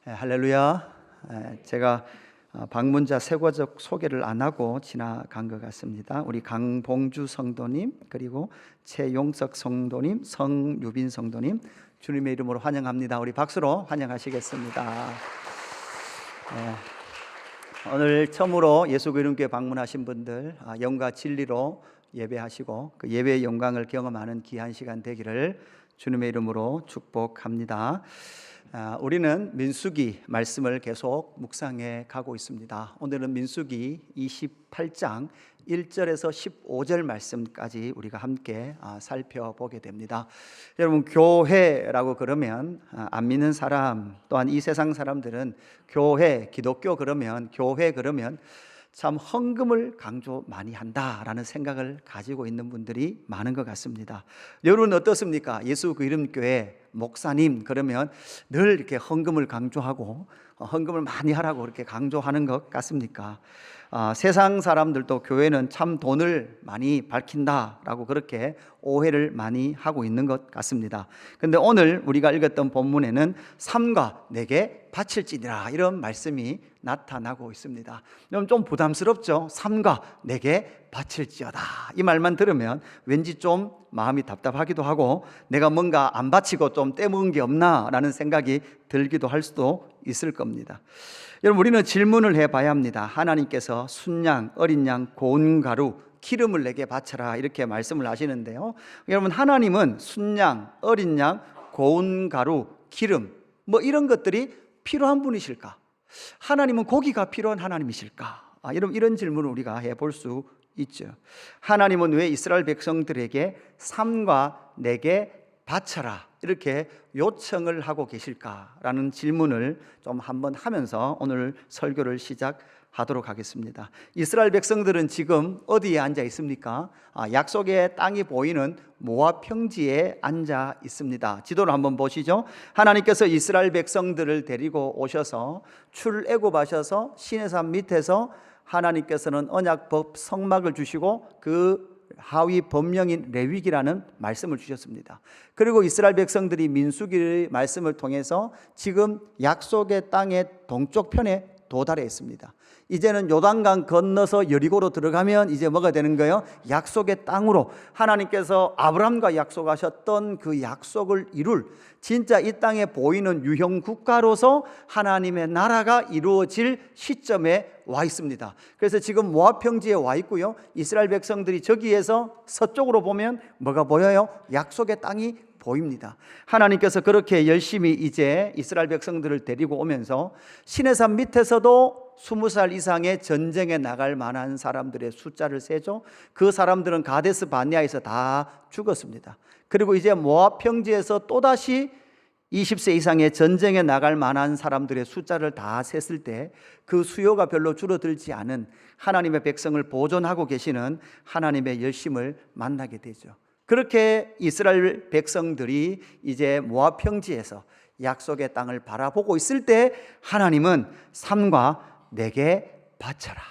할렐루야. 제가 방문자 세고적 소개를 안 하고 지나간 것 같습니다. 우리 강봉주 성도님, 그리고 최용석 성도님, 성유빈 성도님, 주님의 이름으로 환영합니다. 우리 박수로 환영하시겠습니다. 오늘 처음으로 예수그리스도교회 방문하신 분들, 영과 진리로 예배하시고 그 예배의 영광을 경험하는 귀한 시간 되기를 주님의 이름으로 축복합니다. 우리는 민수기 말씀을 계속 묵상해 가고 있습니다. 오늘은 민수기 28장 1절에서 15절 말씀까지 우리가 함께 살펴보게 됩니다. 여러분, 교회라고 그러면 안 믿는 사람, 또한 이 세상 사람들은 교회, 기독교 그러면, 교회 그러면 참 헌금을 강조 많이 한다라는 생각을 가지고 있는 분들이 많은 것 같습니다. 여러분 어떻습니까? 예수그리스도교회 목사님 그러면 늘 이렇게 헌금을 강조하고 헌금을 많이 하라고 그렇게 강조하는 것 같습니까? 세상 사람들도 교회는 참 돈을 많이 밝힌다라고 그렇게 오해를 많이 하고 있는 것 같습니다. 그런데 오늘 우리가 읽었던 본문에는 삼가 내게 바칠지니라 이런 말씀이 나타나고 있습니다. 그럼 좀 부담스럽죠? 삼가 내게 바칠지어다 이 말만 들으면 왠지 좀 마음이 답답하기도 하고 내가 뭔가 안 바치고 좀 떼먹은 게 없나 라는 생각이 들기도 할 수도 있을 겁니다. 여러분, 우리는 질문을 해봐야 합니다. 하나님께서 순양, 어린 양, 고운 가루, 기름을 내게 바쳐라 이렇게 말씀을 하시는데요, 여러분, 하나님은 순양, 어린 양, 고운 가루, 기름 뭐 이런 것들이 필요한 분이실까? 하나님은 고기가 필요한 하나님이실까? 여러분, 이런 질문을 우리가 해볼 수 있죠. 하나님은 왜 이스라엘 백성들에게 삼과 내게 바쳐라 이렇게 요청을 하고 계실까라는 질문을 좀 한번 하면서 오늘 설교를 시작하도록 하겠습니다. 이스라엘 백성들은 지금 어디에 앉아 있습니까? 약속의 땅이 보이는 모압 평지에 앉아 있습니다. 지도를 한번 보시죠. 하나님께서 이스라엘 백성들을 데리고 오셔서 출애굽하셔서 시내산 밑에서 하나님께서는 언약법 성막을 주시고 그 하위 법령인 레위기라는 말씀을 주셨습니다. 그리고 이스라엘 백성들이 민수기의 말씀을 통해서 지금 약속의 땅의 동쪽 편에 도달해 있습니다. 이제는 요단강 건너서 여리고로 들어가면 이제 뭐가 되는 거예요? 약속의 땅으로 하나님께서 아브라함과 약속하셨던 그 약속을 이룰 진짜 이 땅에 보이는 유형 국가로서 하나님의 나라가 이루어질 시점에 와 있습니다. 그래서 지금 모압 평지에 와 있고요, 이스라엘 백성들이 저기에서 서쪽으로 보면 뭐가 보여요? 약속의 땅이 보입니다. 하나님께서 그렇게 열심히 이제 이스라엘 백성들을 데리고 오면서 시내산 밑에서도 20살 이상의 전쟁에 나갈 만한 사람들의 숫자를 세죠. 그 사람들은 가데스 바네아에서 다 죽었습니다. 그리고 이제 모압 평지에서 또다시 20세 이상의 전쟁에 나갈 만한 사람들의 숫자를 다 셌을 때 그 수요가 별로 줄어들지 않은 하나님의 백성을 보존하고 계시는 하나님의 열심을 만나게 되죠. 그렇게 이스라엘 백성들이 이제 모압 평지에서 약속의 땅을 바라보고 있을 때 하나님은 삼가 내게 바쳐라.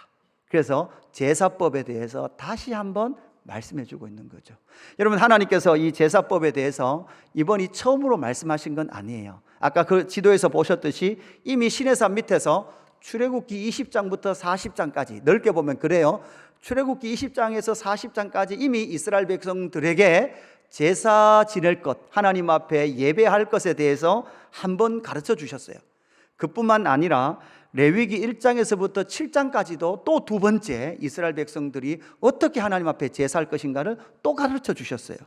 그래서 제사법에 대해서 다시 한번 말씀해 주고 있는 거죠. 여러분, 하나님께서 이 제사법에 대해서 이번이 처음으로 말씀하신 건 아니에요. 아까 그 지도에서 보셨듯이 이미 시내산 밑에서 출애굽기 20장부터 40장까지 넓게 보면 그래요. 출애굽기 20장에서 40장까지 이미 이스라엘 백성들에게 제사 지낼 것, 하나님 앞에 예배할 것에 대해서 한번 가르쳐 주셨어요. 그뿐만 아니라 레위기 1장에서부터 7장까지도 또 두 번째 이스라엘 백성들이 어떻게 하나님 앞에 제사할 것인가를 또 가르쳐 주셨어요.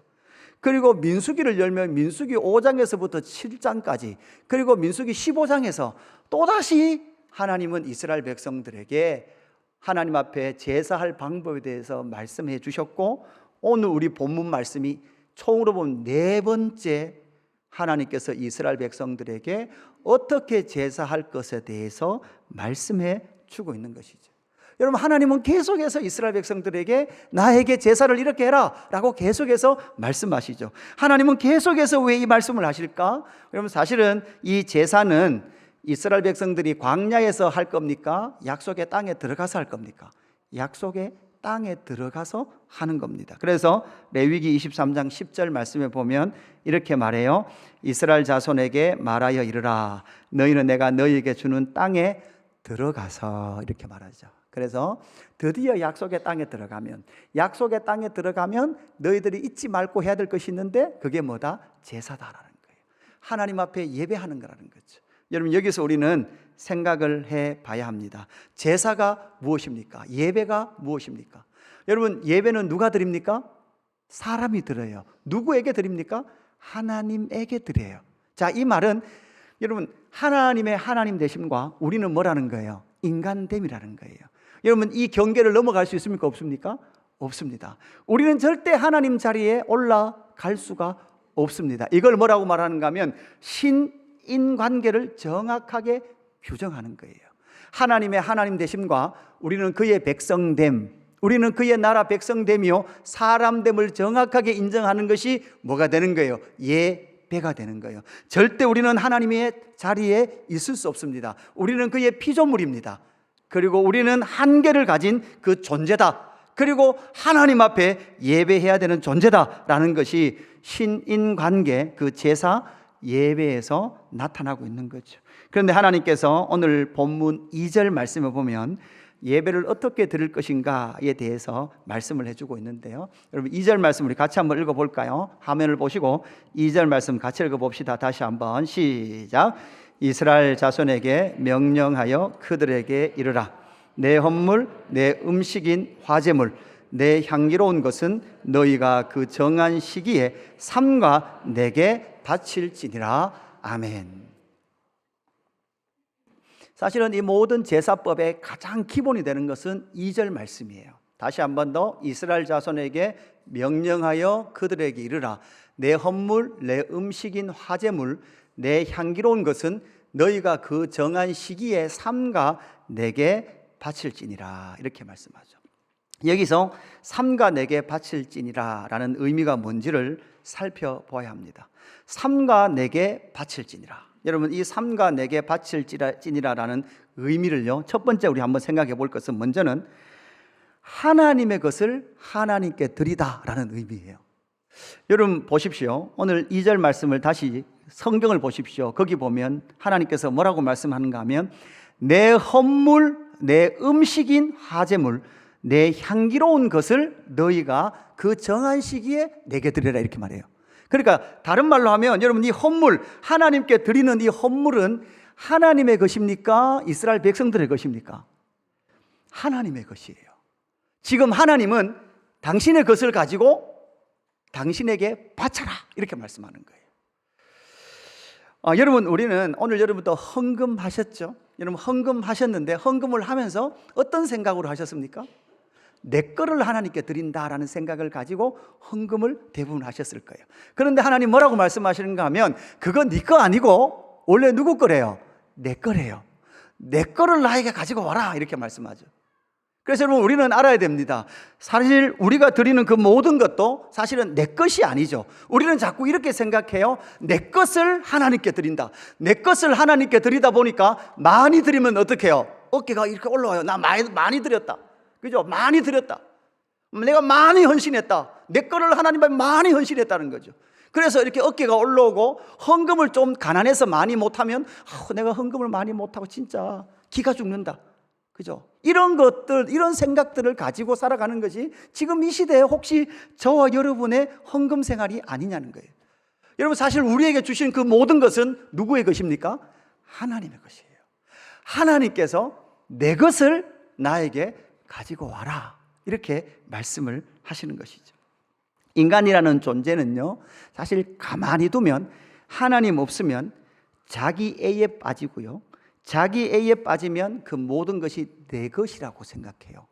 그리고 민수기를 열면 민수기 5장에서부터 7장까지, 그리고 민수기 15장에서 또다시 하나님은 이스라엘 백성들에게 하나님 앞에 제사할 방법에 대해서 말씀해 주셨고, 오늘 우리 본문 말씀이 총으로 보면 네 번째 하나님께서 이스라엘 백성들에게 어떻게 제사할 것에 대해서 말씀해 주고 있는 것이죠. 여러분, 하나님은 계속해서 이스라엘 백성들에게 나에게 제사를 이렇게 해라 라고 계속해서 말씀하시죠. 하나님은 계속해서 왜 이 말씀을 하실까? 여러분, 사실은 이 제사는 이스라엘 백성들이 광야에서 할 겁니까? 약속의 땅에 들어가서 할 겁니까? 약속의 땅에 들어가서 하는 겁니다. 그래서 레위기 23장 10절 말씀에 보면 이렇게 말해요. 이스라엘 자손에게 말하여 이르라. 너희는 내가 너희에게 주는 땅에 들어가서, 이렇게 말하죠. 그래서 드디어 약속의 땅에 들어가면, 약속의 땅에 들어가면 너희들이 잊지 말고 해야 될 것이 있는데, 그게 뭐다? 제사다라는 거예요. 하나님 앞에 예배하는 거라는 거죠. 여러분, 여기서 우리는 생각을 해 봐야 합니다. 제사가 무엇입니까? 예배가 무엇입니까? 여러분, 예배는 누가 드립니까? 사람이 드려요. 누구에게 드립니까? 하나님에게 드려요. 자, 이 말은 여러분, 하나님의 하나님 되심과 우리는 뭐라는 거예요? 인간됨이라는 거예요. 여러분, 이 경계를 넘어갈 수 있습니까? 없습니까? 없습니다. 우리는 절대 하나님 자리에 올라갈 수가 없습니다. 이걸 뭐라고 말하는가 하면 신인관계를 정확하게 규정하는 거예요. 하나님의 하나님 되심과 우리는 그의 백성됨, 우리는 그의 나라 백성됨이요 사람됨을 정확하게 인정하는 것이 뭐가 되는 거예요? 예배가 되는 거예요. 절대 우리는 하나님의 자리에 있을 수 없습니다. 우리는 그의 피조물입니다. 그리고 우리는 한계를 가진 그 존재다. 그리고 하나님 앞에 예배해야 되는 존재다라는 것이 신인관계, 그 제사 예배에서 나타나고 있는 거죠. 그런데 하나님께서 오늘 본문 2절 말씀을 보면 예배를 어떻게 드릴 것인가에 대해서 말씀을 해주고 있는데요. 여러분, 2절 말씀 우리 같이 한번 읽어볼까요? 화면을 보시고 2절 말씀 같이 읽어봅시다. 다시 한번 시작. 이스라엘 자손에게 명령하여 그들에게 이르라. 내 헌물, 내 음식인 화제물, 내 향기로운 것은 너희가 그 정한 시기에 삼가 내게 바칠지니라. 아멘. 사실은 이 모든 제사법의 가장 기본이 되는 것은 2절 말씀이에요. 다시 한 번 더, 이스라엘 자손에게 명령하여 그들에게 이르라. 내 헌물, 내 음식인 화제물, 내 향기로운 것은 너희가 그 정한 시기에 삼가 내게 바칠지니라. 이렇게 말씀하죠. 여기서 삼가 내게 바칠지니라 라는 의미가 뭔지를 살펴봐야 합니다. 삼가 내게 바칠지니라. 여러분, 이 삼가 내게 바칠지니라 라는 의미를요, 첫 번째 우리 한번 생각해 볼 것은, 먼저는 하나님의 것을 하나님께 드리다 라는 의미예요. 여러분 보십시오. 오늘 2절 말씀을 다시 성경을 보십시오. 거기 보면 하나님께서 뭐라고 말씀하는가 하면 내 헌물, 내 음식인 화제물, 내 향기로운 것을 너희가 그 정한 시기에 내게 드리라, 이렇게 말해요. 그러니까 다른 말로 하면 여러분, 이 헌물, 하나님께 드리는 이 헌물은 하나님의 것입니까? 이스라엘 백성들의 것입니까? 하나님의 것이에요. 지금 하나님은 당신의 것을 가지고 당신에게 바쳐라, 이렇게 말씀하는 거예요. 여러분, 우리는 오늘 여러분도 헌금하셨죠? 여러분, 헌금하셨는데 헌금을 하면서 어떤 생각으로 하셨습니까? 내 거를 하나님께 드린다라는 생각을 가지고 헌금을 대부분 하셨을 거예요. 그런데 하나님 뭐라고 말씀하시는가 하면 그건 네 거 아니고 원래 누구 거래요? 내 거래요. 내 거를 나에게 가지고 와라, 이렇게 말씀하죠. 그래서 여러분, 우리는 알아야 됩니다. 사실 우리가 드리는 그 모든 것도 사실은 내 것이 아니죠. 우리는 자꾸 이렇게 생각해요. 내 것을 하나님께 드린다. 내 것을 하나님께 드리다 보니까 많이 드리면 어떻게 해요? 어깨가 이렇게 올라와요. 나 많이 드렸다. 그죠? 많이 드렸다. 내가 많이 헌신했다. 내 거를 하나님 앞에 많이 헌신했다는 거죠. 그래서 이렇게 어깨가 올라오고, 헌금을 좀 가난해서 많이 못하면 내가 헌금을 많이 못하고 진짜 기가 죽는다. 그죠? 이런 것들, 이런 생각들을 가지고 살아가는 것이 지금 이 시대에 혹시 저와 여러분의 헌금 생활이 아니냐는 거예요. 여러분, 사실 우리에게 주신 그 모든 것은 누구의 것입니까? 하나님의 것이에요. 하나님께서 내 것을 나에게 가지고 와라, 이렇게 말씀을 하시는 것이죠. 인간이라는 존재는요, 사실 가만히 두면 하나님 없으면 자기애에 빠지고요, 자기애에 빠지면 그 모든 것이 내 것이라고 생각해요.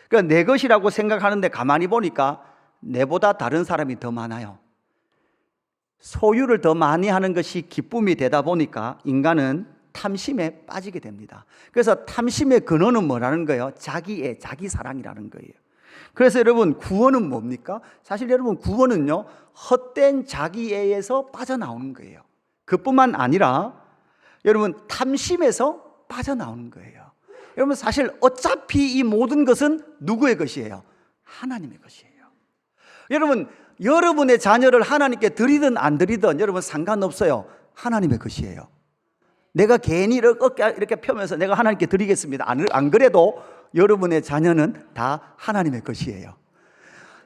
그러니까 내 것이라고 생각하는데 가만히 보니까 내보다 다른 사람이 더 많아요. 소유를 더 많이 하는 것이 기쁨이 되다 보니까 인간은 탐심에 빠지게 됩니다. 그래서 탐심의 근원은 뭐라는 거예요? 자기애, 자기 사랑이라는 거예요. 그래서 여러분, 구원은 뭡니까? 사실 여러분, 구원은요, 헛된 자기애에서 빠져나오는 거예요. 그뿐만 아니라 여러분, 탐심에서 빠져나오는 거예요. 여러분 사실 어차피 이 모든 것은 누구의 것이에요? 하나님의 것이에요. 여러분, 여러분의 자녀를 하나님께 드리든 안 드리든 여러분 상관없어요. 하나님의 것이에요. 내가 괜히 이렇게 펴면서 내가 하나님께 드리겠습니다, 안 그래도 여러분의 자녀는 다 하나님의 것이에요.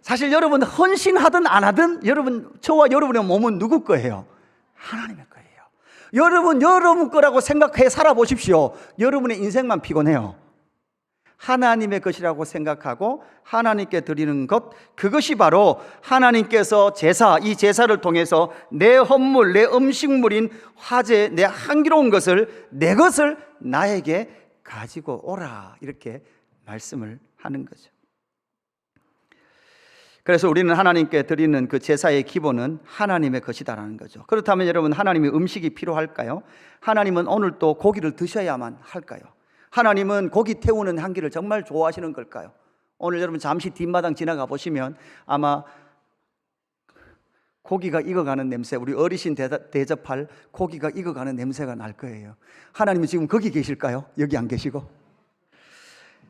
사실 여러분 헌신하든 안 하든 저와 여러분의 몸은 누구 거예요? 하나님의 거예요. 여러분 거라고 생각해 살아보십시오. 여러분의 인생만 피곤해요. 하나님의 것이라고 생각하고 하나님께 드리는 것, 그것이 바로 하나님께서 이 제사를 통해서 내 헌물, 내 음식물인 화제, 내 향기로운 것을, 내 것을 나에게 가지고 오라, 이렇게 말씀을 하는 거죠. 그래서 우리는 하나님께 드리는 그 제사의 기본은 하나님의 것이다라는 거죠. 그렇다면 여러분, 하나님의 음식이 필요할까요? 하나님은 오늘 또 고기를 드셔야만 할까요? 하나님은 고기 태우는 향기를 정말 좋아하시는 걸까요? 오늘 여러분 잠시 뒷마당 지나가 보시면 아마 고기가 익어가는 냄새, 우리 어르신 대접할 고기가 익어가는 냄새가 날 거예요. 하나님은 지금 거기 계실까요? 여기 안 계시고?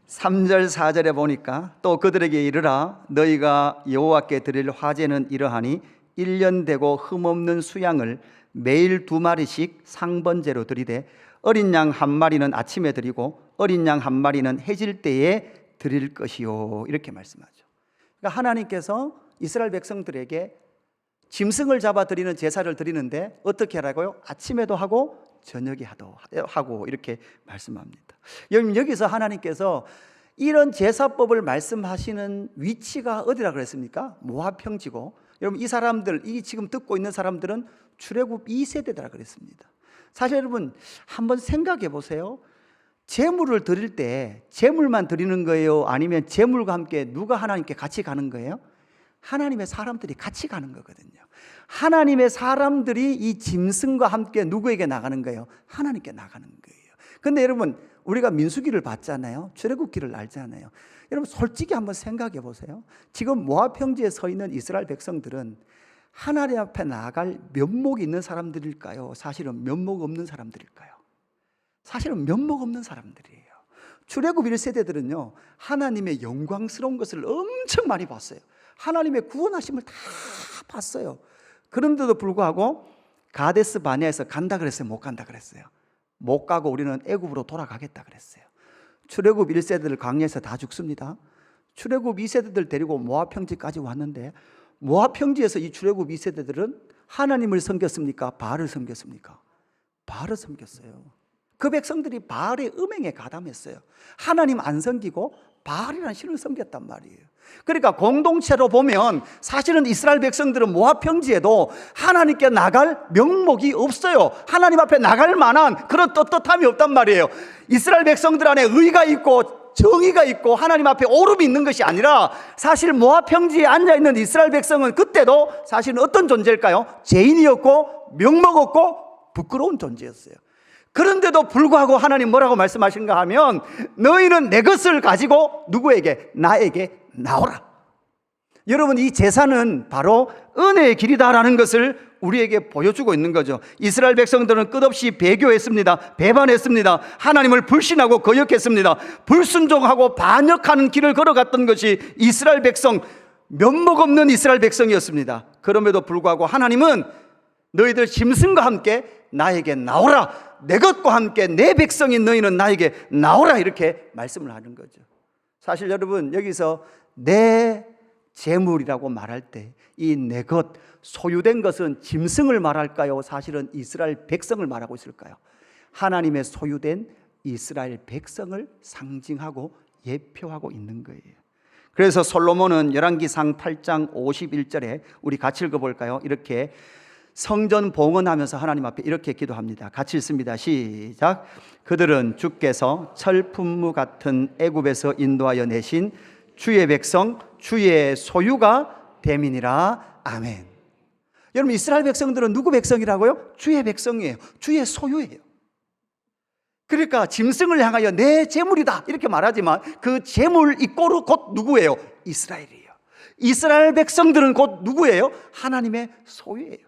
3절 4절에 보니까 또 그들에게 이르라, 너희가 여호와께 드릴 화제는 이러하니 1년 되고 흠없는 수양을 매일 2마리씩 상번제로 드리되 어린 양 1마리는 아침에 드리고 어린 양 1마리는 해질 때에 드릴 것이요, 이렇게 말씀하죠. 그러니까 하나님께서 이스라엘 백성들에게 짐승을 잡아 드리는 제사를 드리는데 어떻게 하라고요? 아침에도 하고 저녁에 하고 이렇게 말씀합니다. 여기서 하나님께서 이런 제사법을 말씀하시는 위치가 어디라 그랬습니까? 모압 평지고, 여러분 이 사람들, 이 지금 듣고 있는 사람들은 출애굽 2세대더라 그랬습니다. 사실 여러분 한번 생각해 보세요. 제물을 드릴 때 제물만 드리는 거예요? 아니면 제물과 함께 누가 하나님께 같이 가는 거예요? 하나님의 사람들이 같이 가는 거거든요. 하나님의 사람들이 이 짐승과 함께 누구에게 나가는 거예요? 하나님께 나가는 거예요. 근데 여러분, 우리가 민수기를 봤잖아요. 출애굽기를 알잖아요. 여러분 솔직히 한번 생각해 보세요. 지금 모압 평지에 서 있는 이스라엘 백성들은 하나님 앞에 나아갈 면목이 있는 사람들일까요? 사실은 면목 없는 사람들일까요? 사실은 면목 없는 사람들이에요. 출애굽 1세대들은요 하나님의 영광스러운 것을 엄청 많이 봤어요. 하나님의 구원하심을 다 봤어요. 그런데도 불구하고 가데스 바네아에서 간다 그랬어요? 못 간다 그랬어요? 못 가고 우리는 애굽으로 돌아가겠다 그랬어요. 출애굽 1세대들 광야에서 다 죽습니다. 출애굽 2세대들 데리고 모압 평지까지 왔는데 모압 평지에서 이 출애굽 2세대들은 하나님을 섬겼습니까? 바알을 섬겼습니까? 바알을 섬겼어요. 그 백성들이 바알의 음행에 가담했어요. 하나님 안 섬기고 바알이라는 신을 섬겼단 말이에요. 그러니까 공동체로 보면 사실은 이스라엘 백성들은 모압 평지에도 하나님께 나갈 명목이 없어요. 하나님 앞에 나갈 만한 그런 떳떳함이 없단 말이에요. 이스라엘 백성들 안에 의가 있고 정의가 있고 하나님 앞에 오름이 있는 것이 아니라, 사실 모압 평지에 앉아있는 이스라엘 백성은 그때도 사실은 어떤 존재일까요? 죄인이었고 명목 없고 부끄러운 존재였어요. 그런데도 불구하고 하나님 뭐라고 말씀하신가 하면, 너희는 내 것을 가지고 누구에게? 나에게 나오라. 여러분, 이 제사는 바로 은혜의 길이다라는 것을 우리에게 보여주고 있는 거죠. 이스라엘 백성들은 끝없이 배교했습니다. 배반했습니다. 하나님을 불신하고 거역했습니다. 불순종하고 반역하는 길을 걸어갔던 것이 이스라엘 백성, 면목 없는 이스라엘 백성이었습니다. 그럼에도 불구하고 하나님은 너희들 짐승과 함께 나에게 나오라, 내 것과 함께 내 백성인 너희는 나에게 나오라, 이렇게 말씀을 하는 거죠. 사실 여러분, 여기서 내 재물이라고 말할 때 이 내 것, 소유된 것은 짐승을 말할까요? 사실은 이스라엘 백성을 말하고 있을까요? 하나님의 소유된 이스라엘 백성을 상징하고 예표하고 있는 거예요. 그래서 솔로몬은 열왕기상 8장 51절에 우리 같이 읽어볼까요? 이렇게 성전 봉헌하면서 하나님 앞에 이렇게 기도합니다. 같이 읽습니다. 시작. 그들은 주께서 철품무 같은 애굽에서 인도하여 내신 주의 백성, 주의 소유가 됨이니라. 아멘. 여러분, 이스라엘 백성들은 누구 백성이라고요? 주의 백성이에요. 주의 소유예요. 그러니까 짐승을 향하여 내 재물이다 이렇게 말하지만 그 재물 이 꼴은 곧 누구예요? 이스라엘이에요. 이스라엘 백성들은 곧 누구예요? 하나님의 소유예요.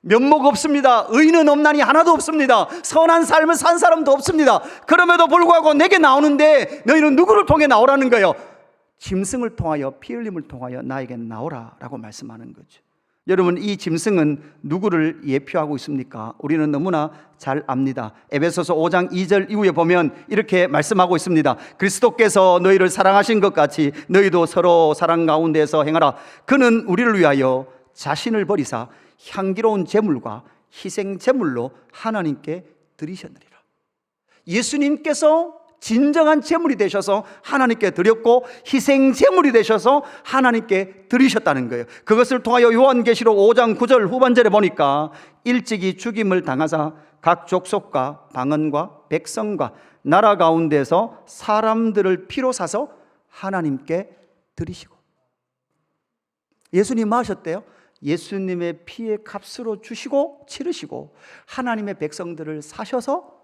면목 없습니다. 의인은 없나니 하나도 없습니다. 선한 삶을 산 사람도 없습니다. 그럼에도 불구하고 내게 나오는데 너희는 누구를 통해 나오라는 거예요? 짐승을 통하여, 피 흘림을 통하여 나에게 나오라 라고 말씀하는 거죠. 여러분, 이 짐승은 누구를 예표하고 있습니까? 우리는 너무나 잘 압니다. 에베소서 5장 2절 이후에 보면 이렇게 말씀하고 있습니다. 그리스도께서 너희를 사랑하신 것 같이 너희도 서로 사랑 가운데서 행하라. 그는 우리를 위하여 자신을 버리사 향기로운 제물과 희생 제물로 하나님께 드리셨느니라. 예수님께서 진정한 제물이 되셔서 하나님께 드렸고 희생 제물이 되셔서 하나님께 드리셨다는 거예요. 그것을 통하여 요한계시록 5장 9절 후반절에 보니까 일찍이 죽임을 당하사 각 족속과 방언과 백성과 나라 가운데서 사람들을 피로 사서 하나님께 드리시고, 예수님 뭐 하셨대요? 예수님의 피의 값으로 주시고 치르시고 하나님의 백성들을 사셔서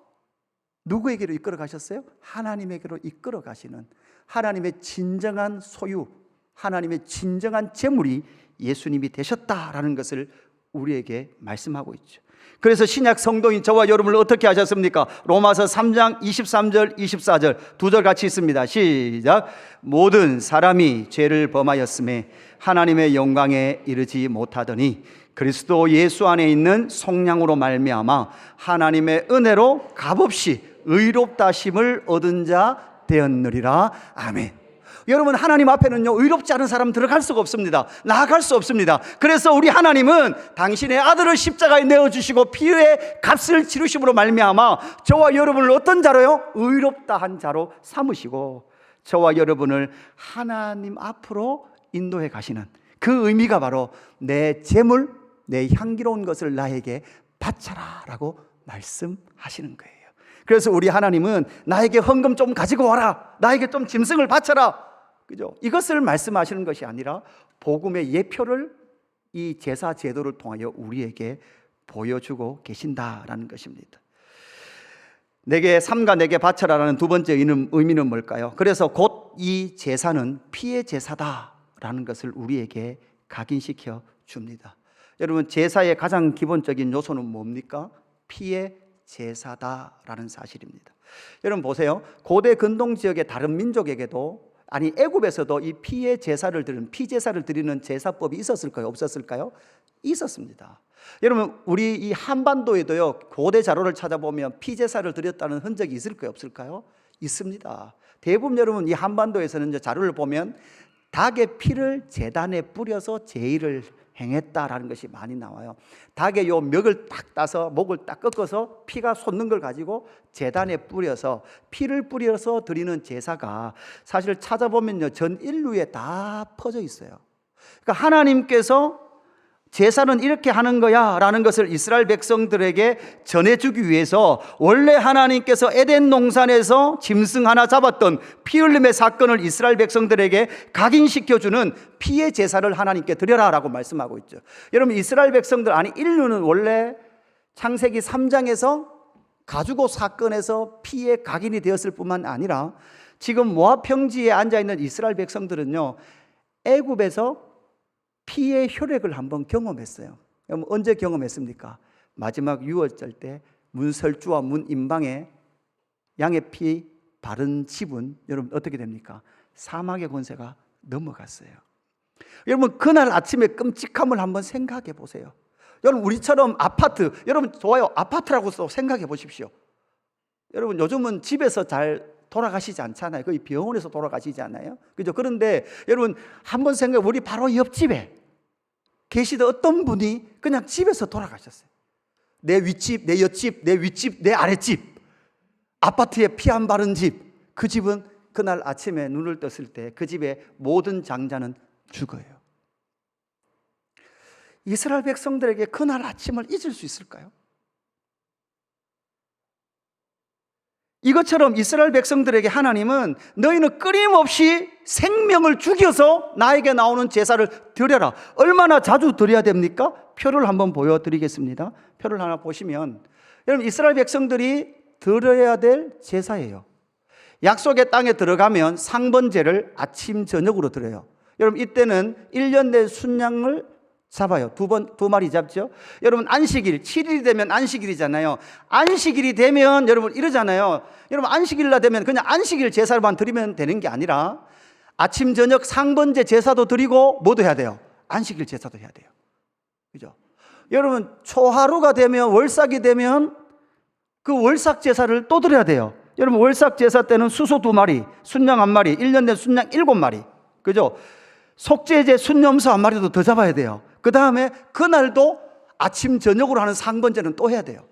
누구에게로 이끌어 가셨어요? 하나님에게로 이끌어 가시는, 하나님의 진정한 소유, 하나님의 진정한 재물이 예수님이 되셨다라는 것을 우리에게 말씀하고 있죠. 그래서 신약 성도인 저와 여러분을 어떻게 하셨습니까? 로마서 3장 23절 24절 두 절 같이 있습니다. 시작. 모든 사람이 죄를 범하였음에 하나님의 영광에 이르지 못하더니 그리스도 예수 안에 있는 속량으로 말미암아 하나님의 은혜로 값없이 의롭다 심을 얻은 자 되었느리라. 아멘. 여러분, 하나님 앞에는요 의롭지 않은 사람 들어갈 수가 없습니다. 나아갈 수 없습니다. 그래서 우리 하나님은 당신의 아들을 십자가에 내어주시고 피의 값을 치르심으로 말미암아 저와 여러분을 어떤 자로요? 의롭다 한 자로 삼으시고 저와 여러분을 하나님 앞으로 인도해 가시는 그 의미가 바로 내 재물, 내 향기로운 것을 나에게 바쳐라 라고 말씀하시는 거예요. 그래서 우리 하나님은 나에게 헌금 좀 가지고 와라, 나에게 좀 짐승을 바쳐라, 그죠? 이것을 말씀하시는 것이 아니라 복음의 예표를 이 제사 제도를 통하여 우리에게 보여주고 계신다라는 것입니다. 내게 삼가 내게 바쳐라라는 두 번째 의미는 뭘까요? 그래서 곧 이 제사는 피의 제사다라는 것을 우리에게 각인시켜 줍니다. 여러분, 제사의 가장 기본적인 요소는 뭡니까? 피의 제사다라는 사실입니다. 여러분 보세요. 고대 근동 지역의 다른 민족에게도, 아니 애굽에서도 이 피의 제사를 드리는, 피제사를 드리는 제사법이 있었을까요? 없었을까요? 있었습니다. 여러분, 우리 이 한반도에도요 고대 자료를 찾아보면 피제사를 드렸다는 흔적이 있을까요? 없을까요? 있습니다. 대부분 여러분 이 한반도에서는 이제 자료를 보면 닭의 피를 제단에 뿌려서 제의를 행했다라는 것이 많이 나와요. 닭의 요 멱을 딱 따서 목을 딱 꺾어서 피가 솟는 걸 가지고 제단에 뿌려서 피를 뿌려서 드리는 제사가 사실 찾아보면요 전 인류에 다 퍼져 있어요. 그러니까 하나님께서 제사는 이렇게 하는 거야 라는 것을 이스라엘 백성들에게 전해주기 위해서 원래 하나님께서 에덴 동산에서 짐승 하나 잡았던 피 흘림의 사건을 이스라엘 백성들에게 각인시켜주는 피의 제사를 하나님께 드려라 라고 말씀하고 있죠. 여러분, 이스라엘 백성들, 아니 인류는 원래 창세기 3장에서 가죽옷 사건에서 피의 각인이 되었을 뿐만 아니라 지금 모압 평지에 앉아있는 이스라엘 백성들은요 애굽에서 피의 혈액을 한번 경험했어요. 언제 경험했습니까? 마지막 유월절 때 문설주와 문인방에 양의 피 바른 집은 여러분 어떻게 됩니까? 사막의 권세가 넘어갔어요. 여러분, 그날 아침에 끔찍함을 한번 생각해 보세요. 여러분, 우리처럼 아파트, 여러분 좋아요, 아파트라고 생각해 보십시오. 여러분, 요즘은 집에서 잘 돌아가시지 않잖아요. 거의 병원에서 돌아가시지 않아요? 그죠? 그런데 여러분 한번 생각해, 우리 바로 옆집에 계시던 어떤 분이 그냥 집에서 돌아가셨어요. 내 윗집, 내 옆집, 내 윗집, 내 아랫집, 아파트에 피 안 바른 집. 그 집은 그날 아침에 눈을 떴을 때 그 집의 모든 장자는 죽어요. 이스라엘 백성들에게 그날 아침을 잊을 수 있을까요? 이것처럼 이스라엘 백성들에게 하나님은 너희는 끊임없이 생명을 죽여서 나에게 나오는 제사를 드려라. 얼마나 자주 드려야 됩니까? 표를 한번 보여드리겠습니다. 표를 하나 보시면, 여러분 이스라엘 백성들이 드려야 될 제사예요. 약속의 땅에 들어가면 상번제를 아침 저녁으로 드려요. 여러분 이때는 1년 내 순양을 잡아요. 두 마리 잡죠. 여러분 안식일 7일이 되면 안식일이잖아요. 안식일이 되면 여러분 이러잖아요. 여러분 안식일날 되면 그냥 안식일 제사로만 드리면 되는 게 아니라 아침 저녁 상번제 제사도 드리고 뭐도 해야 돼요? 안식일 제사도 해야 돼요. 그죠? 여러분 초하루가 되면 월삭이 되면 그 월삭 제사를 또 드려야 돼요. 여러분 월삭 제사 때는 수소 2마리, 순양 1마리, 1년 된 순양 7마리. 그죠? 속죄제 순염소 1마리도 더 잡아야 돼요. 그 다음에 그날도 아침 저녁으로 하는 상번제는 또 해야 돼요.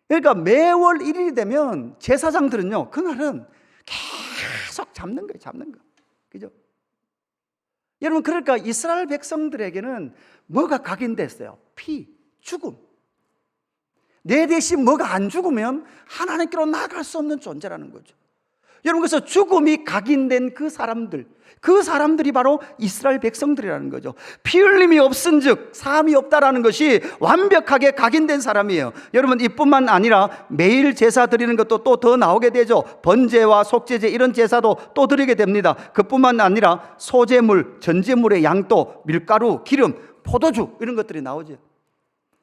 그러니까 매월 1일이 되면 제사장들은요 그날은 계속 잡는 거예요. 잡는 거. 그죠? 여러분 그러니까 이스라엘 백성들에게는 뭐가 각인됐어요? 피, 죽음. 내 대신 뭐가 안 죽으면 하나님께로 나아갈 수 없는 존재라는 거죠. 여러분 그래서 죽음이 각인된 그 사람들이 바로 이스라엘 백성들이라는 거죠. 피 흘림이 없은즉 사함이 없다라는 것이 완벽하게 각인된 사람이에요. 여러분 이뿐만 아니라 매일 제사 드리는 것도 또 더 나오게 되죠. 번제와 속죄제 이런 제사도 또 드리게 됩니다. 그뿐만 아니라 소제물, 전제물의 양도, 밀가루, 기름, 포도주 이런 것들이 나오죠.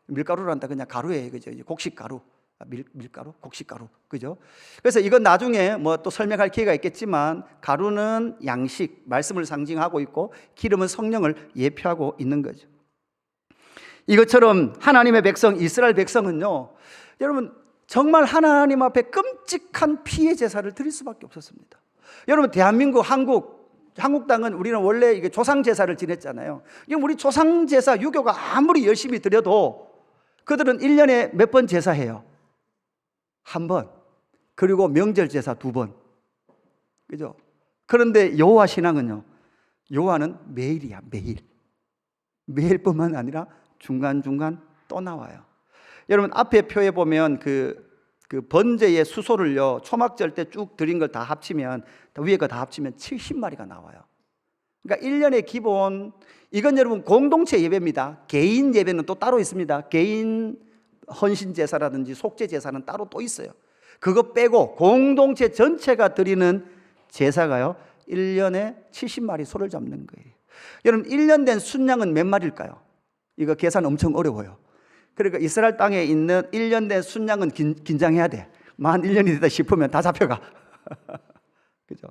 밀가루란다 그냥 가루예요. 그죠? 곡식가루. 밀가루, 곡식가루, 그죠? 그래서 이건 나중에 뭐 또 설명할 기회가 있겠지만 가루는 양식, 말씀을 상징하고 있고 기름은 성령을 예표하고 있는 거죠. 이것처럼 하나님의 백성, 이스라엘 백성은요, 여러분 정말 하나님 앞에 끔찍한 피의 제사를 드릴 수밖에 없었습니다. 여러분 대한민국, 한국 땅은 우리는 원래 이게 조상 제사를 지냈잖아요. 우리 조상 제사 유교가 아무리 열심히 드려도 그들은 1년에 몇 번 제사해요? 1번. 그리고 명절 제사 2번. 그죠? 그런데 여호와 신앙은요, 여호와는 매일이야. 매일뿐만 아니라 중간중간 또 나와요. 여러분 앞에 표에 보면 그 번제의 수소를요 초막절 때 쭉 드린 걸 다 합치면, 위에 거 다 합치면 70마리가 나와요. 그러니까 1년의 기본, 이건 여러분 공동체 예배입니다. 개인 예배는 또 따로 있습니다. 개인 헌신 제사라든지 속죄 제사는 따로 또 있어요. 그거 빼고 공동체 전체가 드리는 제사가요 1년에 70마리 소를 잡는 거예요. 여러분 1년 된 순양은 몇 마리일까요? 이거 계산 엄청 어려워요. 그러니까 이스라엘 땅에 있는 1년 된 순양은 긴장해야 돼. 만 1년이 되다 싶으면 다 잡혀가. 그죠?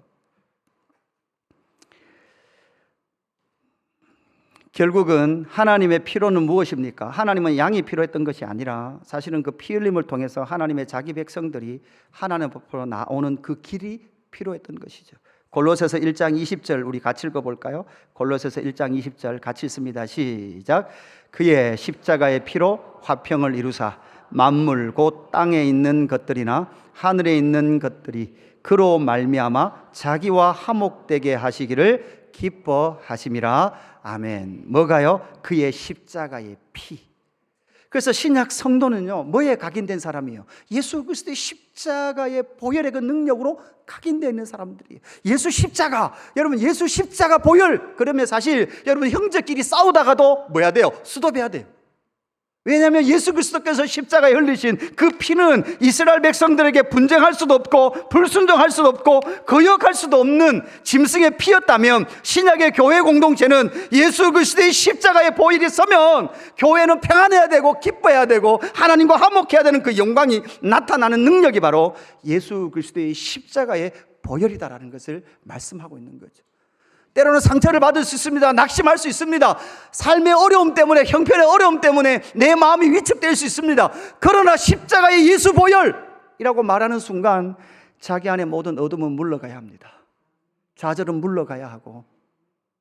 결국은 하나님의 피로는 무엇입니까? 하나님은 양이 필요했던 것이 아니라 사실은 그 피 흘림을 통해서 하나님의 자기 백성들이 하나님 앞으로 나오는 그 길이 필요했던 것이죠. 골로새서 1장 20절 우리 같이 읽어볼까요? 골로새서 1장 20절 같이 읽습니다. 시작. 그의 십자가의 피로 화평을 이루사 만물 곧 땅에 있는 것들이나 하늘에 있는 것들이 그로 말미암아 자기와 화목되게 하시기를 기뻐하심이라. 아멘. 뭐가요? 그의 십자가의 피. 그래서 신약 성도는요 뭐에 각인된 사람이에요? 예수 그리스도의 십자가의 보혈의 그 능력으로 각인되어 있는 사람들이에요. 예수 십자가, 여러분 예수 십자가 보혈, 그러면 사실 여러분 형제끼리 싸우다가도 뭐 해야 돼요? 수도해야 돼요. 왜냐하면 예수 그리스도께서 십자가에 흘리신 그 피는 이스라엘 백성들에게 분쟁할 수도 없고 불순종할 수도 없고 거역할 수도 없는 짐승의 피였다면, 신약의 교회 공동체는 예수 그리스도의 십자가의 보혈이 서면 교회는 평안해야 되고 기뻐해야 되고 하나님과 화목해야 되는 그 영광이 나타나는 능력이 바로 예수 그리스도의 십자가의 보혈이다라는 것을 말씀하고 있는 거죠. 때로는 상처를 받을 수 있습니다. 낙심할 수 있습니다. 삶의 어려움 때문에, 형편의 어려움 때문에 내 마음이 위축될 수 있습니다. 그러나 십자가의 예수 보혈이라고 말하는 순간 자기 안에 모든 어둠은 물러가야 합니다. 좌절은 물러가야 하고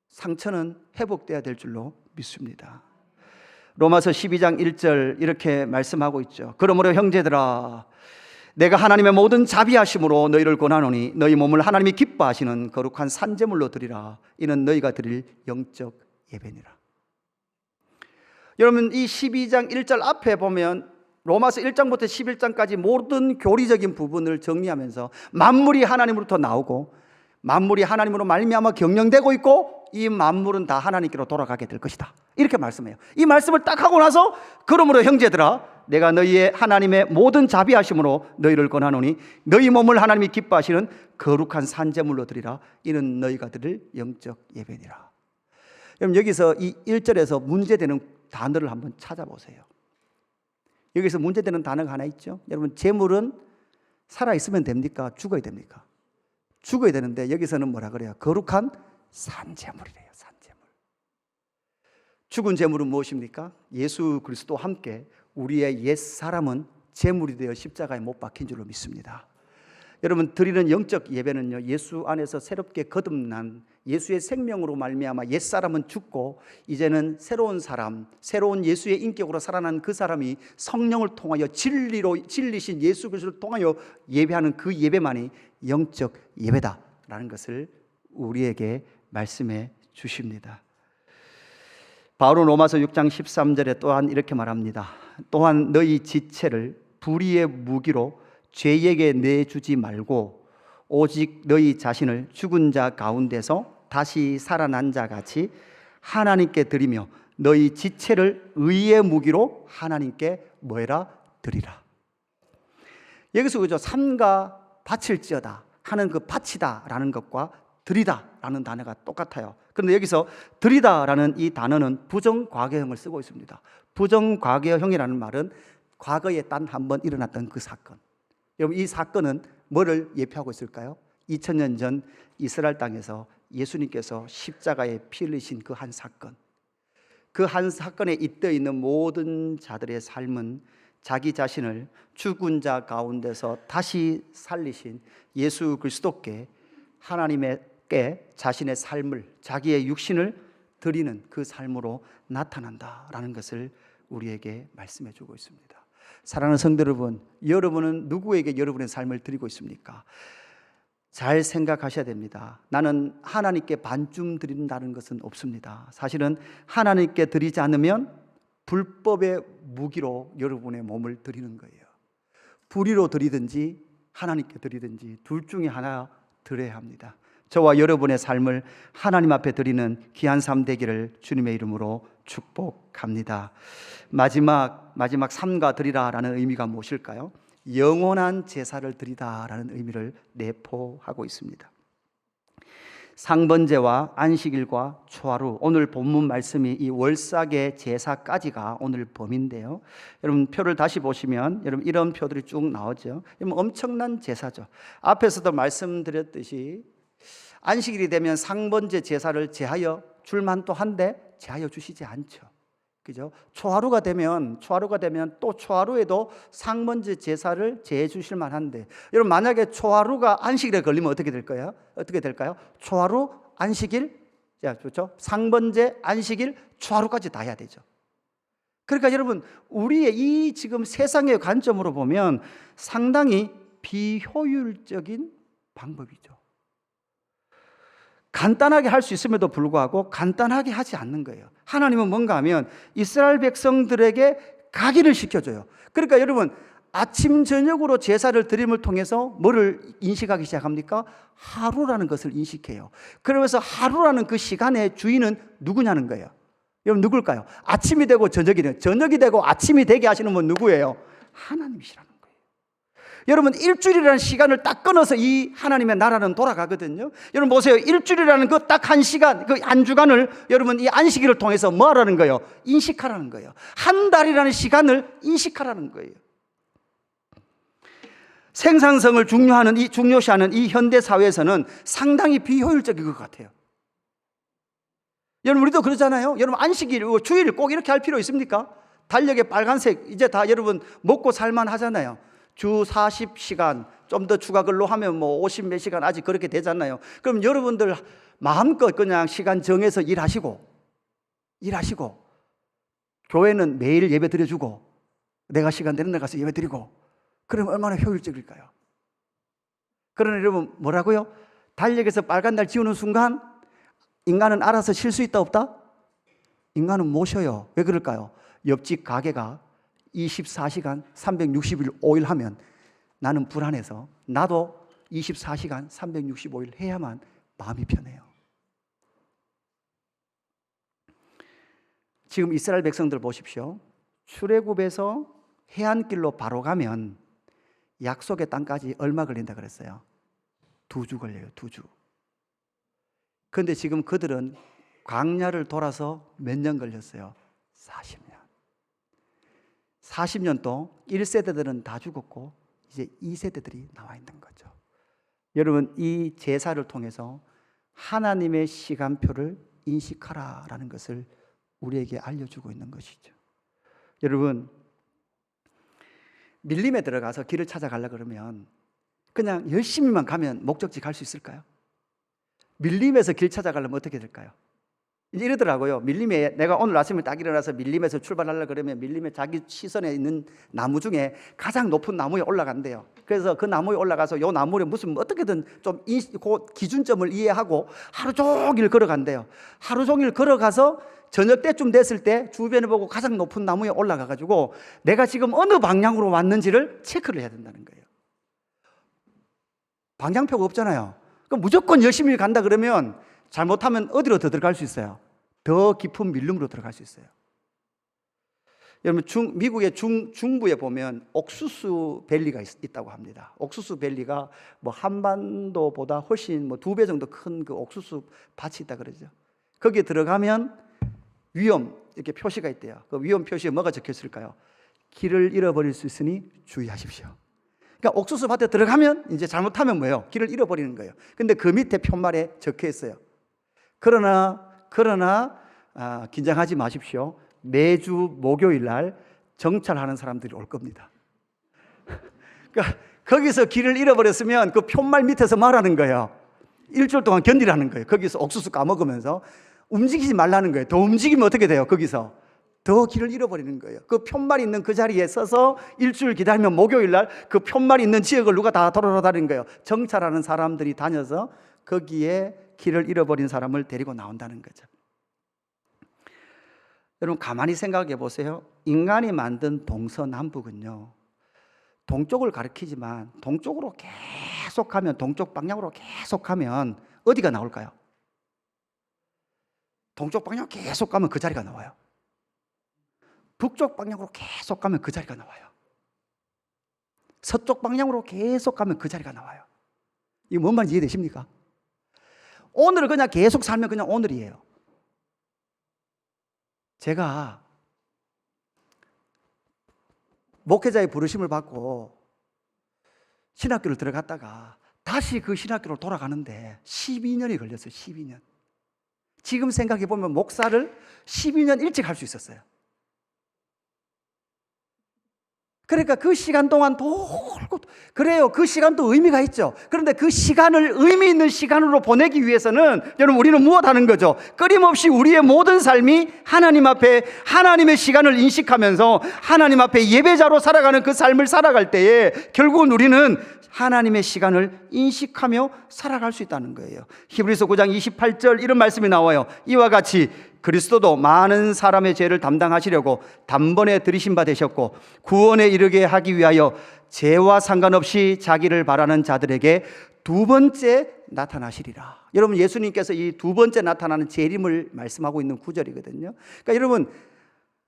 상처는 회복돼야 될 줄로 믿습니다. 로마서 12장 1절 이렇게 말씀하고 있죠. 그러므로 형제들아, 내가 하나님의 모든 자비하심으로 너희를 권하노니 너희 몸을 하나님이 기뻐하시는 거룩한 산제물로 드리라. 이는 너희가 드릴 영적 예배니라. 여러분 이 12장 1절 앞에 보면 로마서 1장부터 11장까지 모든 교리적인 부분을 정리하면서 만물이 하나님으로부터 나오고 만물이 하나님으로 말미암아 경영되고 있고 이 만물은 다 하나님께로 돌아가게 될 것이다, 이렇게 말씀해요. 이 말씀을 딱 하고 나서 그러므로 형제들아, 내가 너희의 하나님의 모든 자비하심으로 너희를 권하노니 너희 몸을 하나님이 기뻐하시는 거룩한 산제물로 드리라. 이는 너희가 드릴 영적 예배니라. 여러분 여기서 이 1절에서 문제되는 단어를 한번 찾아보세요. 여기서 문제되는 단어가 하나 있죠. 여러분 재물은 살아있으면 됩니까? 죽어야 됩니까? 죽어야 되는데 여기서는 뭐라 그래요? 거룩한 산재물이래요. 산재물. 죽은 재물은 무엇입니까? 예수 그리스도와 함께 우리의 옛사람은 재물이 되어 십자가에 못 박힌 줄로 믿습니다. 여러분 드리는 영적 예배는요, 예수 안에서 새롭게 거듭난 예수의 생명으로 말미암아 옛사람은 죽고 이제는 새로운 사람, 새로운 예수의 인격으로 살아난 그 사람이 성령을 통하여 진리로 진리신 예수 그리스도를 통하여 예배하는 그 예배만이 영적 예배다라는 것을 우리에게 말씀해 주십니다. 바울은 로마서 6장 13절에 또한 이렇게 말합니다. 또한 너희 지체를 불의의 무기로 죄에게 내주지 말고 오직 너희 자신을 죽은 자 가운데서 다시 살아난 자 같이 하나님께 드리며 너희 지체를 의의 무기로 하나님께 뭐해라? 드리라. 여기서 그죠? 삼가 바칠지어다 하는 그 바치다라는 것과 드리다라는 단어가 똑같아요. 그런데 여기서 드리다라는 이 단어는 부정과거형을 쓰고 있습니다. 부정과거형이라는 말은 과거에 단 한 번 일어났던 그 사건. 여러분 이 사건은 뭐를 예표하고 있을까요? 2000년 전 이스라엘 땅에서 예수님께서 십자가에 피 흘리신 그 한 사건. 그 한 사건에 잇대어 있는 모든 자들의 삶은 자기 자신을 죽은 자 가운데서 다시 살리신 예수 그리스도께 하나님께 자신의 삶을, 자기의 육신을 드리는 그 삶으로 나타난다라는 것을 우리에게 말씀해 주고 있습니다. 사랑하는 성도 여러분, 여러분은 누구에게 여러분의 삶을 드리고 있습니까? 잘 생각하셔야 됩니다. 나는 하나님께 반쯤 드린다는 것은 없습니다. 사실은 하나님께 드리지 않으면 불법의 무기로 여러분의 몸을 드리는 거예요. 불의로 드리든지 하나님께 드리든지 둘 중에 하나 드려야 합니다. 저와 여러분의 삶을 하나님 앞에 드리는 귀한 삶 되기를 주님의 이름으로 축복합니다. 마지막 삼가 드리라라는 의미가 무엇일까요? 영원한 제사를 드리다라는 의미를 내포하고 있습니다. 상번제와 안식일과 초하루, 오늘 본문 말씀이 이 월삭의 제사까지가 오늘 범위인데요. 여러분 표를 다시 보시면 여러분 이런 표들이 쭉 나오죠. 여러분 엄청난 제사죠. 앞에서도 말씀드렸듯이 안식일이 되면 상번제 제사를 제하여 줄만도 한데 제하여 주시지 않죠. 그죠? 초하루가 되면 또 초하루에도 상번제 제사를 제해 주실 만한데, 여러분 만약에 초하루가 안식일에 걸리면 어떻게 될까요? 초하루, 안식일, 그렇죠? 상번제, 안식일, 초하루까지 다 해야 되죠. 그러니까 여러분 우리의 이 지금 세상의 관점으로 보면 상당히 비효율적인 방법이죠. 간단하게 할 수 있음에도 불구하고 간단하게 하지 않는 거예요. 하나님은 뭔가 하면 이스라엘 백성들에게 각인을 시켜줘요. 그러니까 여러분 아침 저녁으로 제사를 드림을 통해서 뭐를 인식하기 시작합니까? 하루라는 것을 인식해요. 그러면서 하루라는 그 시간의 주인은 누구냐는 거예요. 여러분 누굴까요? 아침이 되고 저녁이 되고 아침이 되게 하시는 분 누구예요? 하나님이시라는 거예요. 여러분 일주일이라는 시간을 딱 끊어서 이 하나님의 나라는 돌아가거든요. 여러분 보세요. 일주일이라는 그 딱 한 시간, 그 한 주간을 여러분 이 안식일을 통해서 뭐 하라는 거예요? 인식하라는 거예요. 한 달이라는 시간을 인식하라는 거예요. 생산성을 중요시하는 이 현대 사회에서는 상당히 비효율적인 것 같아요. 여러분 우리도 그러잖아요. 여러분 안식일, 주일 꼭 이렇게 할 필요 있습니까? 달력에 빨간색 이제 다 여러분 먹고 살만 하잖아요. 주 40시간 좀 더 추가 근로하면 뭐 50 몇 시간 아직 그렇게 되잖아요. 그럼 여러분들 마음껏 그냥 시간 정해서 일하시고 교회는 매일 예배 드려주고 내가 시간 되는 날 가서 예배 드리고 그러면 얼마나 효율적일까요? 그러나 여러분 뭐라고요? 달력에서 빨간 날 지우는 순간 인간은 알아서 쉴 수 있다 없다? 인간은 못 쉬어요. 왜 그럴까요? 옆집 가게가 24시간 365일 하면 나는 불안해서 나도 24시간 365일 해야만 마음이 편해요. 지금 이스라엘 백성들 보십시오. 출애굽에서 해안길로 바로 가면 약속의 땅까지 얼마 걸린다 그랬어요? 2주 걸려요. 2주. 그런데 지금 그들은 광야를 돌아서 몇 년 걸렸어요? 40년. 40년 동안 1세대들은 다 죽었고 이제 2세대들이 나와 있는 거죠. 여러분, 이 제사를 통해서 하나님의 시간표를 인식하라라는 것을 우리에게 알려주고 있는 것이죠. 여러분, 밀림에 들어가서 길을 찾아가려고 그러면 그냥 열심히만 가면 목적지 갈 수 있을까요? 밀림에서 길 찾아가려면 어떻게 될까요? 이제 이러더라고요. 밀림에, 내가 오늘 아침에 딱 일어나서 밀림에서 출발하려고 그러면 밀림에 자기 시선에 있는 나무 중에 가장 높은 나무에 올라간대요. 그래서 그 나무에 올라가서 요 나무에 무슨 어떻게든 좀 그 기준점을 이해하고 하루 종일 걸어간대요. 하루 종일 걸어가서 저녁 때쯤 됐을 때 주변을 보고 가장 높은 나무에 올라가 가지고 내가 지금 어느 방향으로 왔는지를 체크를 해야 된다는 거예요. 방향표가 없잖아요. 그럼 무조건 열심히 간다 그러면 잘못하면 어디로 더 들어갈 수 있어요? 더 깊은 밀림으로 들어갈 수 있어요. 여러분, 미국의 중부에 보면 옥수수 밸리가 있다고 합니다. 옥수수 밸리가 뭐 한반도보다 훨씬 뭐 2배 정도 큰 그 옥수수 밭이 있다 그러죠. 거기에 들어가면 위험 이렇게 표시가 있대요. 그 위험 표시에 뭐가 적혀 있을까요? 길을 잃어버릴 수 있으니 주의하십시오. 그러니까 옥수수 밭에 들어가면 이제 잘못하면 뭐예요? 길을 잃어버리는 거예요. 근데 그 밑에 편말에 적혀 있어요. 그러나 긴장하지 마십시오. 매주 목요일 날 정찰하는 사람들이 올 겁니다. 그러니까 거기서 길을 잃어버렸으면 그 편말 밑에서 말하는 거예요. 일주일 동안 견디라는 거예요. 거기서 옥수수 까먹으면서 움직이지 말라는 거예요. 더 움직이면 어떻게 돼요? 거기서 더 길을 잃어버리는 거예요. 그 편말이 있는 그 자리에 서서 일주일 기다리면 목요일 날 그 편말이 있는 지역을 누가 다 돌아다니는 거예요. 정찰하는 사람들이 다녀서 거기에 길을 잃어버린 사람을 데리고 나온다는 거죠. 여러분, 가만히 생각해 보세요. 인간이 만든 동서남북은요, 동쪽을 가리키지만 동쪽으로 계속 가면, 동쪽 방향으로 계속 가면 어디가 나올까요? 동쪽 방향으로 계속 가면 그 자리가 나와요. 북쪽 방향으로 계속 가면 그 자리가 나와요. 서쪽 방향으로 계속 가면 그 자리가 나와요. 이게 뭔 말인지 이해되십니까? 오늘을 그냥 계속 살면 그냥 오늘이에요. 제가 목회자의 부르심을 받고 신학교를 들어갔다가 다시 그 신학교로 돌아가는데 12년이 걸렸어요. 12년. 지금 생각해 보면 목사를 12년 일찍 할 수 있었어요. 그러니까 그 시간 동안 돌고, 그래요. 그 시간도 의미가 있죠. 그런데 그 시간을 의미 있는 시간으로 보내기 위해서는 여러분, 우리는 무엇 하는 거죠? 끊임없이 우리의 모든 삶이 하나님 앞에 하나님의 시간을 인식하면서 하나님 앞에 예배자로 살아가는 그 삶을 살아갈 때에 결국은 우리는 하나님의 시간을 인식하며 살아갈 수 있다는 거예요. 히브리서 9장 28절 이런 말씀이 나와요. 이와 같이 그리스도도 많은 사람의 죄를 담당하시려고 단번에 들이신 바 되셨고 구원에 이르게 하기 위하여 죄와 상관없이 자기를 바라는 자들에게 두 번째 나타나시리라. 여러분, 예수님께서 이 두 번째 나타나는 재림을 말씀하고 있는 구절이거든요. 그러니까 여러분,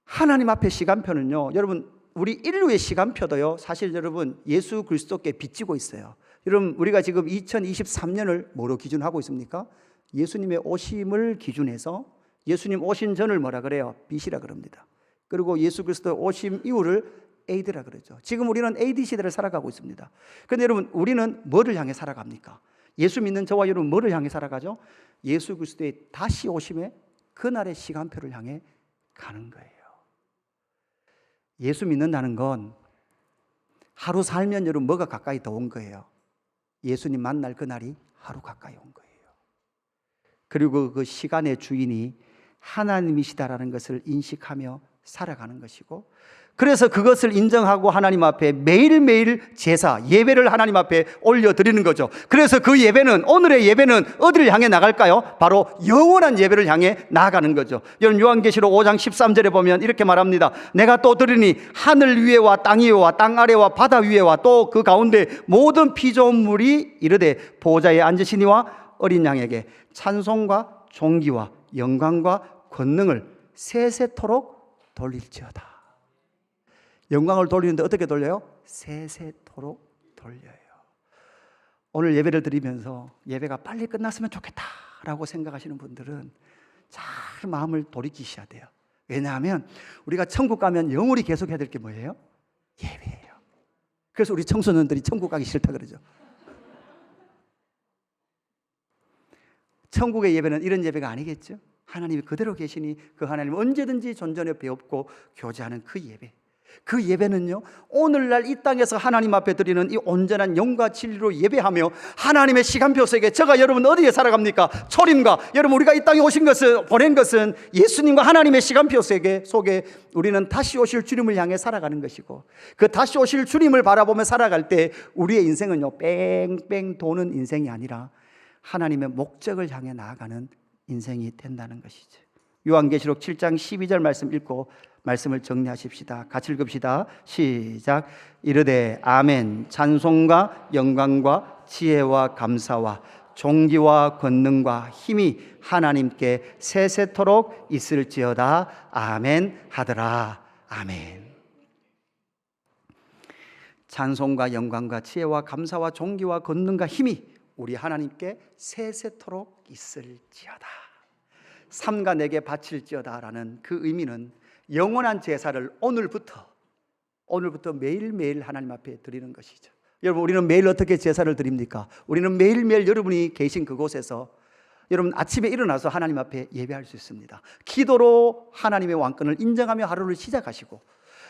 하나님 앞에 시간표는요, 여러분, 우리 인류의 시간표도요, 사실 여러분 예수 그리스도께 빚지고 있어요. 여러분, 우리가 지금 2023년을 뭐로 기준하고 있습니까? 예수님의 오심을 기준해서, 예수님 오신 전을 뭐라 그래요? 빚이라 그럽니다. 그리고 예수 그리스도 오심 이후를 AD라 그러죠. 지금 우리는 AD 시대를 살아가고 있습니다. 그런데 여러분, 우리는 뭐를 향해 살아갑니까? 예수 믿는 저와 여러분 뭐를 향해 살아가죠? 예수 그리스도의 다시 오심의 그날의 시간표를 향해 가는 거예요. 예수 믿는다는 건 하루 살면 여러분 뭐가 가까이 더 온 거예요? 예수님 만날 그날이 하루 가까이 온 거예요. 그리고 그 시간의 주인이 하나님이시다라는 것을 인식하며 살아가는 것이고, 그래서 그것을 인정하고 하나님 앞에 매일매일 제사, 예배를 하나님 앞에 올려드리는 거죠. 그래서 그 예배는, 오늘의 예배는 어디를 향해 나갈까요? 바로 영원한 예배를 향해 나아가는 거죠. 여러분, 요한계시록 5장 13절에 보면 이렇게 말합니다. 내가 또 들으니 하늘 위에와 땅 위에와 땅 아래와 바다 위에와 또 그 가운데 모든 피조물이 이르되 보좌에 앉으시니와 어린 양에게 찬송과 존귀와 영광과 권능을 세세토록 돌릴지어다. 영광을 돌리는데 어떻게 돌려요? 세세토록 돌려요. 오늘 예배를 드리면서 예배가 빨리 끝났으면 좋겠다라고 생각하시는 분들은 잘 마음을 돌이키셔야 돼요. 왜냐하면 우리가 천국 가면 영원히 계속 해야 될 게 뭐예요? 예배예요. 그래서 우리 청소년들이 천국 가기 싫다 그러죠. 천국의 예배는 이런 예배가 아니겠죠. 하나님이 그대로 계시니 그 하나님 언제든지 존전에 배웁고 교제하는 그 예배. 그 예배는요, 오늘날 이 땅에서 하나님 앞에 드리는 이 온전한 영과 진리로 예배하며 하나님의 시간표 속에 저가 여러분 어디에 살아갑니까? 초림과 여러분 우리가 이 땅에 오신 것은 보낸 것은 예수님과 하나님의 시간표 속에 우리는 다시 오실 주님을 향해 살아가는 것이고 그 다시 오실 주님을 바라보며 살아갈 때 우리의 인생은요 뺑뺑 도는 인생이 아니라 하나님의 목적을 향해 나아가는 인생이 된다는 것이죠. 요한계시록 7장 12절 말씀 읽고 말씀을 정리하십시다. 같이 읽읍시다. 시작. 이르되 아멘. 찬송과 영광과 지혜와 감사와 존귀와 권능과 힘이 하나님께 세세토록 있을지어다. 아멘 하더라. 아멘. 찬송과 영광과 지혜와 감사와 존귀와 권능과 힘이 우리 하나님께 세세토록 있을지어다. 삼가 내게 바칠지어다 라는 그 의미는 영원한 제사를 오늘부터 매일매일 하나님 앞에 드리는 것이죠. 여러분 우리는 매일 어떻게 제사를 드립니까? 우리는 매일매일 여러분이 계신 그곳에서 여러분 아침에 일어나서 하나님 앞에 예배할 수 있습니다. 기도로 하나님의 왕권을 인정하며 하루를 시작하시고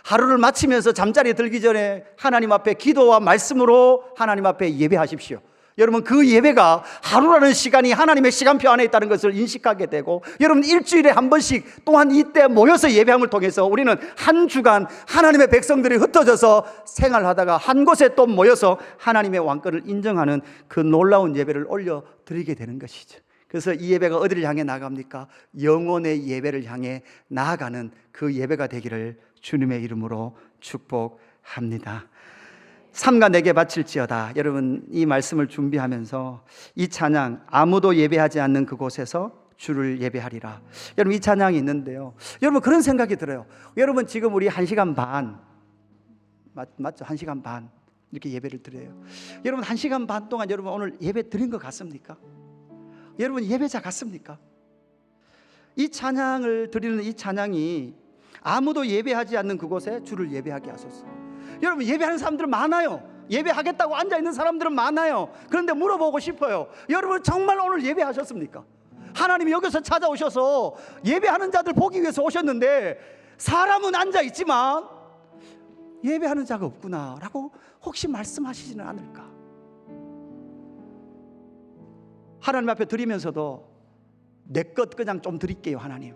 하루를 마치면서 잠자리에 들기 전에 하나님 앞에 기도와 말씀으로 하나님 앞에 예배하십시오. 여러분 그 예배가 하루라는 시간이 하나님의 시간표 안에 있다는 것을 인식하게 되고 여러분 일주일에 한 번씩 또한 이때 모여서 예배함을 통해서 우리는 한 주간 하나님의 백성들이 흩어져서 생활하다가 한 곳에 또 모여서 하나님의 왕권을 인정하는 그 놀라운 예배를 올려드리게 되는 것이죠. 그래서 이 예배가 어디를 향해 나아갑니까? 영혼의 예배를 향해 나아가는 그 예배가 되기를 주님의 이름으로 축복합니다. 삼가 내게 바칠지어다. 여러분 이 말씀을 준비하면서 이 찬양 아무도 예배하지 않는 그곳에서 주를 예배하리라. 여러분 이 찬양이 있는데요, 여러분 그런 생각이 들어요. 여러분 지금 우리 1시간 반 맞죠? 1시간 반 이렇게 예배를 드려요. 여러분 1시간 반 동안 여러분 오늘 예배 드린 것 같습니까? 여러분 예배자 같습니까? 이 찬양을 드리는 이 찬양이 아무도 예배하지 않는 그곳에 주를 예배하게 하소서. 여러분 예배하는 사람들은 많아요. 예배하겠다고 앉아있는 사람들은 많아요. 그런데 물어보고 싶어요. 여러분 정말 오늘 예배하셨습니까? 하나님이 여기서 찾아오셔서 예배하는 자들 보기 위해서 오셨는데 사람은 앉아있지만 예배하는 자가 없구나 라고 혹시 말씀하시지는 않을까? 하나님 앞에 드리면서도 내 것 그냥 좀 드릴게요 하나님.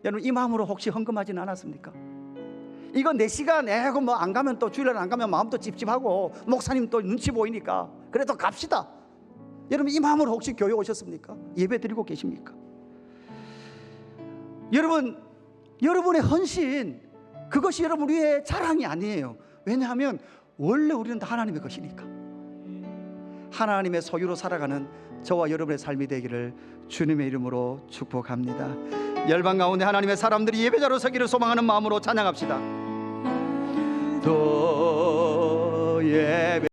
여러분 이 마음으로 혹시 헌금하지는 않았습니까? 이거 내 시간 에고 뭐 안 가면 또 주일날 안 가면 마음도 찝찝하고 목사님 또 눈치 보이니까 그래도 갑시다. 여러분 이 마음으로 혹시 교회 오셨습니까? 예배 드리고 계십니까? 여러분 여러분의 헌신 그것이 여러분 우리의 자랑이 아니에요. 왜냐하면 원래 우리는 다 하나님의 것이니까. 하나님의 소유로 살아가는 저와 여러분의 삶이 되기를 주님의 이름으로 축복합니다. 열방 가운데 하나님의 사람들이 예배자로 서기를 소망하는 마음으로 찬양합시다. 도 예배